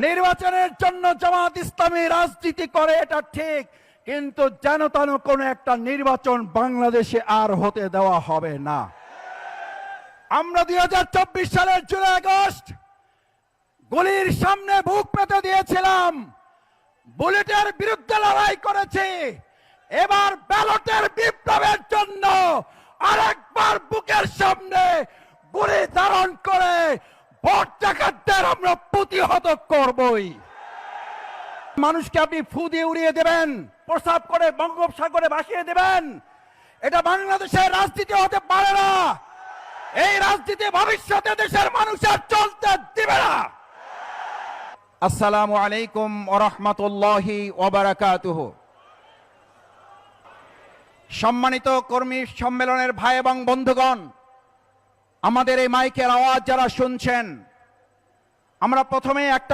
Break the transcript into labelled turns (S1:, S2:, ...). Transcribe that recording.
S1: নির্বাচনের জন্য জামাত ইসলামী রাজনীতি করে, এটা ঠিক, কিন্তু যেন তেন কোন একটা নির্বাচন বাংলাদেশে আর হতে দেওয়া হবে না। আমরা 2024 সালের জুলাই আগস্ট গুলির সামনে বুক পেতে দিয়েছিলাম, বুলেটের বিরুদ্ধে লড়াই করেছি। এবার ব্যালটের বিপ্লবের জন্য আরেকবার বুকের সামনে গুলি ধারণ করে ভোট ডাকাতদের আমরা প্রতিহত করবই। মানুষকে আপনি ফু দিয়ে উড়িয়ে দেবেন, প্রস্তাব করে বঙ্গোপসাগরে ভাসিয়ে দেবেন, এটা বাংলাদেশের রাজনীতি হতে পারে না। এই রাজনীতি ভবিষ্যতে দেশের মানুষের চলতে দিবে না। আসসালামু আলাইকুম ওয়া রাহমাতুল্লাহি ওয়া বারাকাতুহু। সম্মানিত কর্মী সম্মেলনের ভাই এবং বন্ধুগণ, আমাদের এই মাইকের আওয়াজ যারা শুনছেন, আমরা প্রথমে একটা